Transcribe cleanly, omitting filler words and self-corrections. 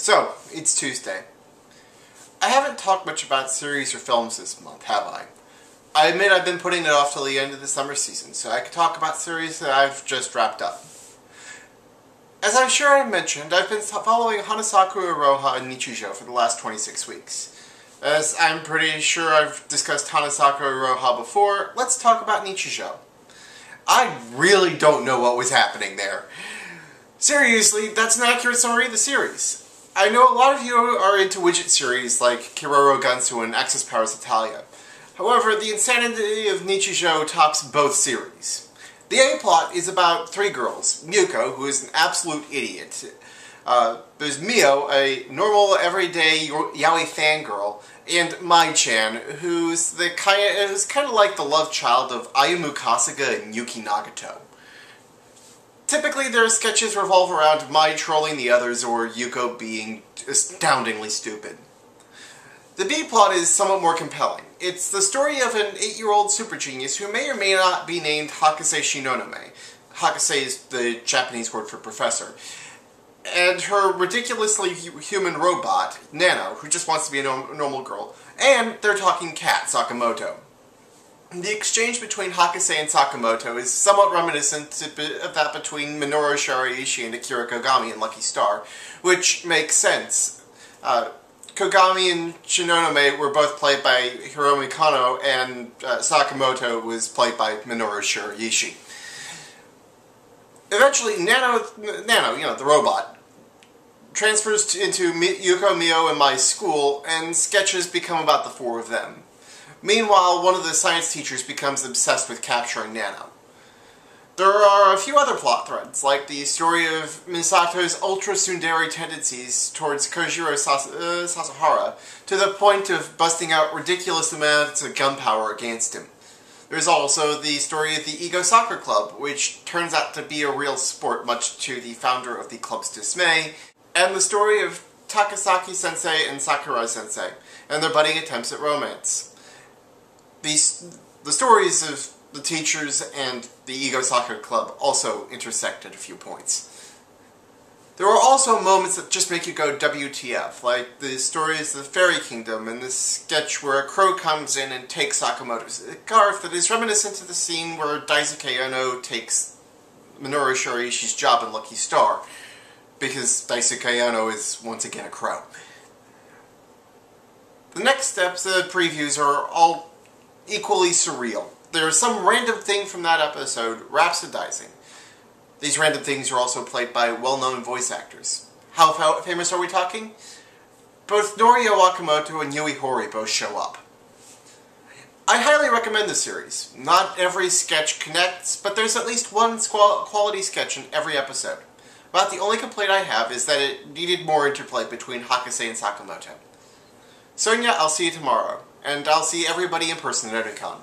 So, it's Tuesday. I haven't talked much about series or films this month, have I? I admit I've been putting it off till the end of the summer season, so I could talk about series that I've just wrapped up. As I'm sure I've mentioned, I've been following Hanasaku Iroha and Nichijou for the last 26 weeks. As I'm pretty sure I've discussed Hanasaku Iroha before, let's talk about Nichijou. I really don't know what was happening there. Seriously, that's an accurate summary of the series. I know a lot of you are into widget series like Kiroro Gunsu and Access Powers Italia. However, the insanity of Nichijou tops both series. The A-plot is about three girls. Myuko, who is an absolute idiot. There's Mio, a normal, everyday yaoi fangirl, and Mai-chan, who's kind of like the love child of Ayumu Kasuga and Yuki Nagato. Typically, their sketches revolve around Mai trolling the others or Yuko being astoundingly stupid. The B-plot is somewhat more compelling. It's the story of an 8-year-old super genius who may or may not be named Hakase Shinonome. Hakase is the Japanese word for professor. And her ridiculously human robot, Nano, who just wants to be a normal girl. And their talking cat, Sakamoto. The exchange between Hakase and Sakamoto is somewhat reminiscent of that between Minoru Shiraishi and Akira Kogami in Lucky Star, which makes sense. Kogami and Shinonome were both played by Hiromi Kano, and Sakamoto was played by Minoru Shiraishi. Eventually, Nano, the robot, transfers into Yuko, Mio, and Mai's school, and sketches become about the four of them. Meanwhile, one of the science teachers becomes obsessed with capturing Nano. There are a few other plot threads, like the story of Misato's ultra-tsundere tendencies towards Kojiro Sasahara, to the point of busting out ridiculous amounts of gunpowder against him. There's also the story of the Ego Soccer Club, which turns out to be a real sport, much to the founder of the club's dismay, and the story of Takasaki-sensei and Sakurai-sensei, and their budding attempts at romance. The stories of the teachers and the Ego Soccer Club also intersect at a few points. There are also moments that just make you go WTF, like the stories of the Fairy Kingdom and this sketch where a crow comes in and takes Sakamoto's scarf that is reminiscent of the scene where Daisuke Ono takes Minoru Shiraishi's job in Lucky Star, because Daisuke Ono is once again a crow. The next steps, the previews, are all equally surreal. There's some random thing from that episode rhapsodizing. These random things are also played by well-known voice actors. How famous are we talking? Both Norio Wakamoto and Yui Horii both show up. I highly recommend this series. Not every sketch connects, but there's at least one quality sketch in every episode. About the only complaint I have is that it needed more interplay between Hakase and Sakamoto. Sonia, I'll see you tomorrow, and I'll see everybody in person at Otakon.